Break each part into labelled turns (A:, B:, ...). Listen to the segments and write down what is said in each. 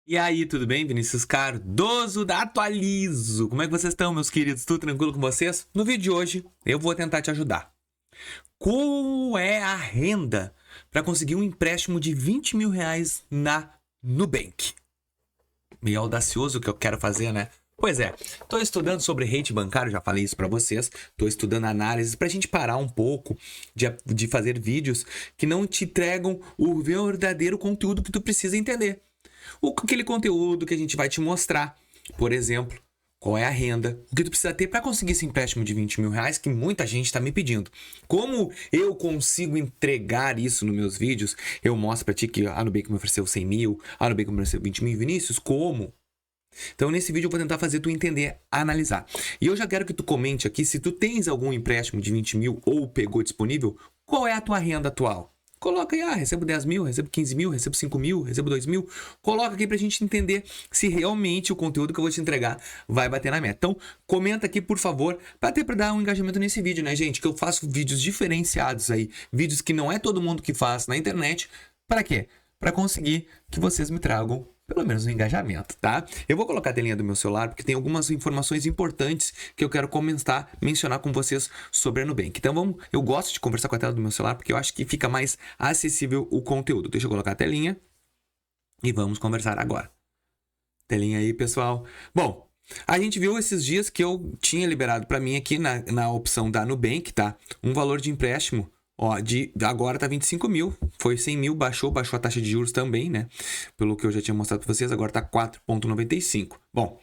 A: E aí, tudo bem? Vinícius Cardoso da Atualizo. Como é que vocês estão, meus queridos? Tudo tranquilo com vocês? No vídeo de hoje, eu vou tentar te ajudar. Qual é a renda para conseguir um empréstimo de 20 mil reais na Nubank? Meio audacioso o que eu quero fazer, né? Pois é, estou estudando sobre rate bancário, já falei isso para vocês. Estou estudando análises para a gente parar um pouco de fazer vídeos que não te entregam o verdadeiro conteúdo que tu precisa entender. Aquele conteúdo que a gente vai te mostrar, por exemplo, qual é a renda, o que tu precisa ter para conseguir esse empréstimo de 20 mil reais que muita gente está me pedindo. Como eu consigo entregar isso nos meus vídeos? Eu mostro para ti que a Nubank me ofereceu 100 mil, a Nubank me ofereceu 20 mil. Vinícius, como? Então, nesse vídeo eu vou tentar fazer tu entender, analisar. E eu já quero que tu comente aqui se tu tens algum empréstimo de 20 mil ou pegou disponível, qual é a tua renda atual? Coloca aí, recebo 10 mil, recebo 15 mil, recebo 5 mil, recebo 2 mil. Coloca aqui pra gente entender se realmente o conteúdo que eu vou te entregar vai bater na meta. Então, comenta aqui, por favor, até pra dar um engajamento nesse vídeo, né, gente? Que eu faço vídeos diferenciados aí, vídeos que não é todo mundo que faz na internet. Para quê? Para conseguir que vocês me tragam pelo menos um engajamento, tá? Eu vou colocar a telinha do meu celular porque tem algumas informações importantes que eu quero mencionar com vocês sobre a Nubank. Então eu gosto de conversar com a tela do meu celular porque eu acho que fica mais acessível o conteúdo. Deixa eu colocar a telinha e vamos conversar agora. Telinha aí, pessoal. Bom, a gente viu esses dias que eu tinha liberado para mim aqui na opção da Nubank, tá? Um valor de empréstimo. Ó, agora tá 25 mil, foi 100 mil, baixou a taxa de juros também, né? Pelo que eu já tinha mostrado para vocês, agora tá 4,95. Bom,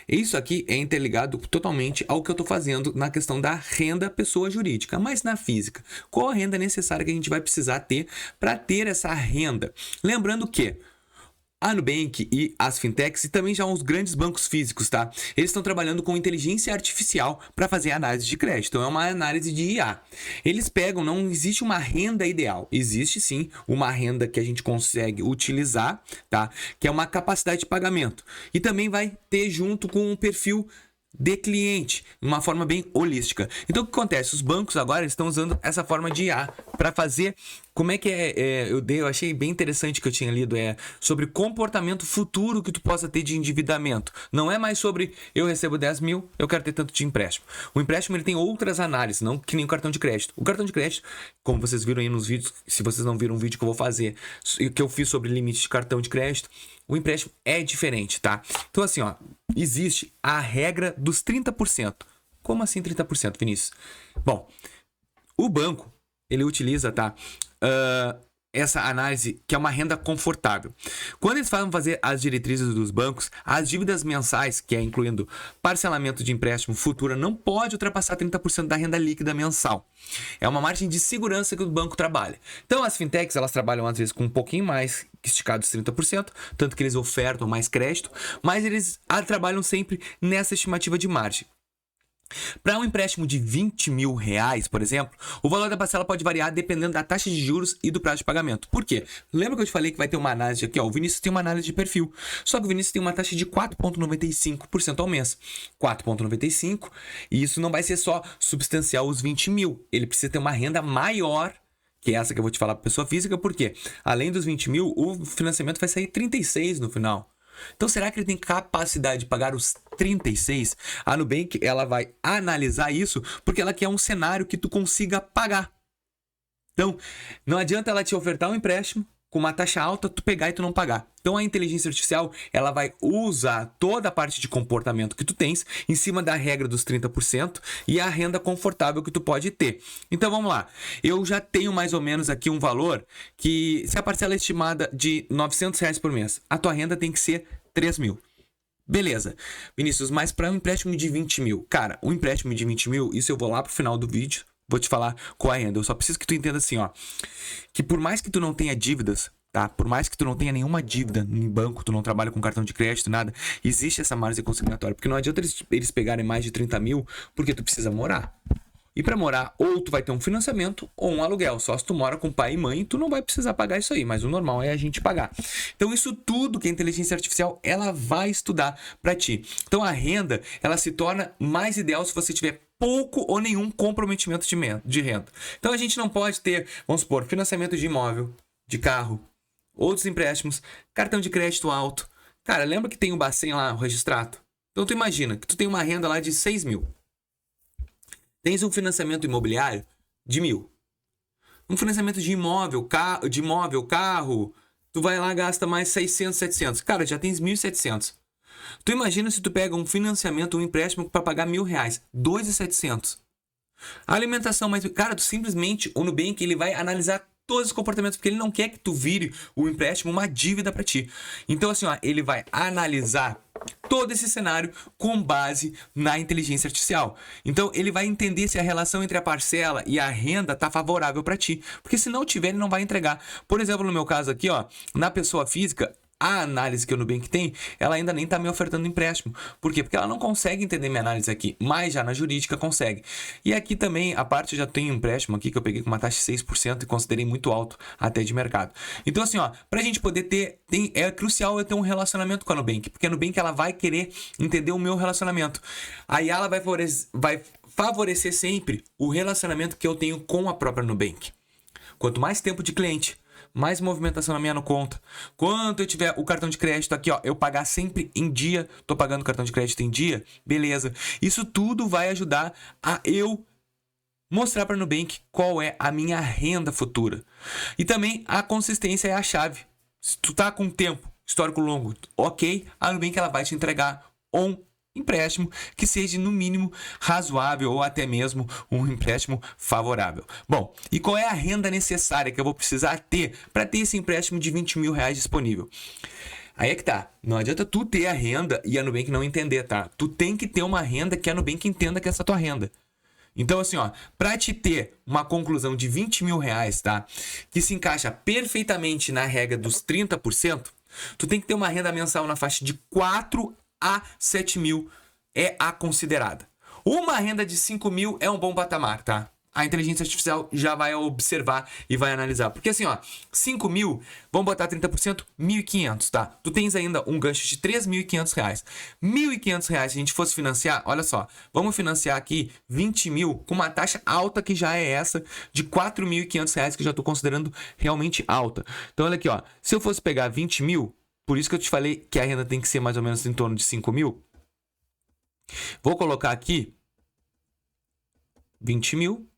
A: isso aqui é interligado totalmente ao que eu tô fazendo na questão da renda pessoa jurídica, mas na física. Qual a renda necessária que a gente vai precisar ter para ter essa renda? Lembrando que a Nubank e as fintechs e também já os grandes bancos físicos, tá? Eles estão trabalhando com inteligência artificial para fazer análise de crédito. Então é uma análise de IA. Eles pegam, não existe uma renda ideal. Existe sim uma renda que a gente consegue utilizar, tá? Que é uma capacidade de pagamento. E também vai ter junto com um perfil de cliente, de uma forma bem holística. Então o que acontece? Os bancos agora estão usando essa forma de IA para fazer. Como é que eu achei bem interessante que eu tinha lido, sobre comportamento futuro que tu possa ter de endividamento. Não é mais sobre eu recebo 10 mil, eu quero ter tanto de empréstimo. O empréstimo ele tem outras análises, não que nem o cartão de crédito. O cartão de crédito, como vocês viram aí nos vídeos, se vocês não viram um vídeo que eu vou fazer, que eu fiz sobre limite de cartão de crédito, o empréstimo é diferente, tá? Então assim, ó, existe a regra dos 30%. Como assim 30%, Vinícius? Bom, o banco, ele utiliza, tá? Essa análise que é uma renda confortável. Quando eles vão fazer as diretrizes dos bancos, as dívidas mensais, que é incluindo parcelamento de empréstimo futuro, não pode ultrapassar 30% da renda líquida mensal. É uma margem de segurança que o banco trabalha. Então as fintechs, elas trabalham às vezes com um pouquinho mais esticado dos 30%, tanto que eles ofertam mais crédito, mas eles trabalham sempre nessa estimativa de margem. Para um empréstimo de 20 mil reais, por exemplo, o valor da parcela pode variar dependendo da taxa de juros e do prazo de pagamento. Por quê? Lembra que eu te falei que vai ter uma análise aqui? Ó, o Vinícius tem uma análise de perfil. Só que o Vinícius tem uma taxa de 4,95% ao mês. 4,95%. E isso não vai ser só substancial os 20 mil. Ele precisa ter uma renda maior, que é essa que eu vou te falar para pessoa física, porque além dos 20 mil, o financiamento vai sair 36 no final. Então, será que ele tem capacidade de pagar os 36? A Nubank, ela vai analisar isso porque ela quer um cenário que tu consiga pagar. Então, não adianta ela te ofertar um empréstimo com uma taxa alta, tu pegar e tu não pagar. Então, a inteligência artificial, ela vai usar toda a parte de comportamento que tu tens em cima da regra dos 30% e a renda confortável que tu pode ter. Então, vamos lá. Eu já tenho mais ou menos aqui um valor que, se a parcela é estimada de R$900 por mês, a tua renda tem que ser 3 mil. Beleza. Vinícius, mas para um empréstimo de 20 mil? Cara, um empréstimo de 20 mil, isso eu vou lá pro final do vídeo, vou te falar qual é a renda. Eu só preciso que tu entenda assim, ó, que por mais que tu não tenha dívidas, tá? Por mais que tu não tenha nenhuma dívida em banco, tu não trabalha com cartão de crédito, nada, existe essa margem consignatória. Porque não adianta eles pegarem mais de 30 mil, porque tu precisa morar. E para morar, ou tu vai ter um financiamento ou um aluguel. Só se tu mora com pai e mãe, tu não vai precisar pagar isso aí, mas o normal é a gente pagar. Então isso tudo que a inteligência artificial, ela vai estudar para ti. Então a renda, ela se torna mais ideal se você tiver pouco ou nenhum comprometimento de renda. Então a gente não pode ter, vamos supor, financiamento de imóvel, de carro, outros empréstimos, cartão de crédito alto, Cara, lembra que tem o Bacen lá, o registrado? Então tu imagina que tu tem uma renda lá de 6 mil. Tens um financiamento imobiliário de 1.000. Um financiamento de imóvel, carro, tu vai lá, gasta mais 600, 700. Cara, já tens 1.700. Tu imagina se tu pega um financiamento, um empréstimo para pagar R$1.000, 2.700. A alimentação, mas, cara, tu simplesmente, o Nubank, ele vai analisar todos os comportamentos, porque ele não quer que tu vire o empréstimo uma dívida para ti. Então, assim, ó, ele vai analisar todo esse cenário com base na inteligência artificial. Então, ele vai entender se a relação entre a parcela e a renda tá favorável para ti. Porque se não tiver, ele não vai entregar. Por exemplo, no meu caso aqui, ó, na pessoa física, a análise que o Nubank tem, ela ainda nem está me ofertando empréstimo. Por quê? Porque ela não consegue entender minha análise aqui, mas já na jurídica consegue. E aqui também, a parte já tem um empréstimo aqui que eu peguei com uma taxa de 6% e considerei muito alto até de mercado. Então assim, ó, pra gente poder ter, é crucial eu ter um relacionamento com a Nubank, porque a Nubank ela vai querer entender o meu relacionamento. Aí ela vai favorecer sempre o relacionamento que eu tenho com a própria Nubank. Quanto mais tempo de cliente, mais movimentação na minha conta. Quanto eu tiver o cartão de crédito aqui, ó, eu pagar sempre em dia, tô pagando o cartão de crédito em dia, beleza. Isso tudo vai ajudar a eu mostrar para a Nubank qual é a minha renda futura. E também a consistência é a chave. Se tu tá com tempo, histórico longo, ok, a Nubank ela vai te entregar um empréstimo que seja no mínimo razoável ou até mesmo um empréstimo favorável. Bom, e qual é a renda necessária que eu vou precisar ter para ter esse empréstimo de R$20.000 disponível? Aí é que tá, não adianta tu ter a renda e a Nubank não entender, tá? Tu tem que ter uma renda que a Nubank entenda que é essa tua renda. Então assim, ó, para te ter uma conclusão de R$20.000, tá? Que se encaixa perfeitamente na regra dos 30%, tu tem que ter uma renda mensal na faixa de 4 a 7 mil é a considerada. Uma renda de 5 mil é um bom patamar, tá? A inteligência artificial já vai observar e vai analisar. Porque assim, ó, 5 mil, vamos botar 30%, 1.500, tá? Tu tens ainda um gancho de R$3.500. R$1.500, se a gente fosse financiar, olha só, vamos financiar aqui 20 mil com uma taxa alta que já é essa de R$4.500, que eu já tô considerando realmente alta. Então olha aqui, ó, se eu fosse pegar 20 mil, por isso que eu te falei que a renda tem que ser mais ou menos em torno de 5 mil. Vou colocar aqui 20 mil.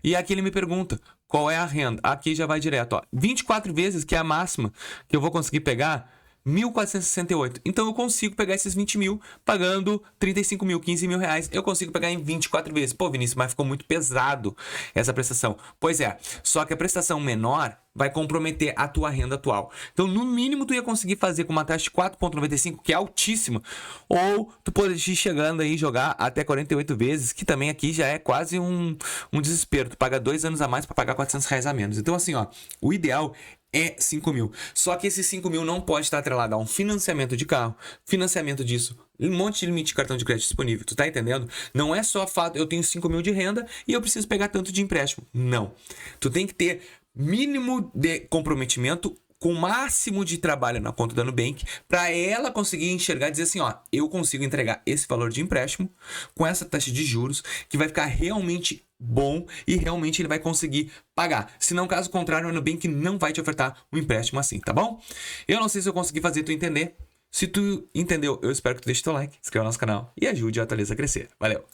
A: E aqui ele me pergunta qual é a renda. Aqui já vai direto, ó. 24 vezes, que é a máxima que eu vou conseguir pegar, 1.468. Então eu consigo pegar esses 20 mil pagando 35 mil, 15 mil reais. Eu consigo pegar em 24 vezes. Pô, Vinícius, mas ficou muito pesado essa prestação. Pois é, só que a prestação menor vai comprometer a tua renda atual. Então, no mínimo, tu ia conseguir fazer com uma taxa de 4,95, que é altíssima. Ou tu pode ir chegando aí e jogar até 48 vezes, que também aqui já é quase um desespero. Tu paga 2 anos a mais para pagar R$400 a menos. Então, assim, ó, o ideal é 5 mil. Só que esse 5 mil não pode estar atrelado a um financiamento de carro, financiamento disso, um monte de limite de cartão de crédito disponível. Tu tá entendendo? Não é só fato, eu tenho 5 mil de renda e eu preciso pegar tanto de empréstimo. Não. Tu tem que ter mínimo de comprometimento com o máximo de trabalho na conta da Nubank para ela conseguir enxergar e dizer assim, ó, eu consigo entregar esse valor de empréstimo com essa taxa de juros que vai ficar realmente bom e realmente ele vai conseguir pagar. Se não, caso contrário, a Nubank não vai te ofertar um empréstimo assim, tá bom? Eu não sei se eu consegui fazer tu entender. Se tu entendeu, eu espero que tu deixe teu like, se inscreva no nosso canal e ajude a Atualiza a crescer. Valeu!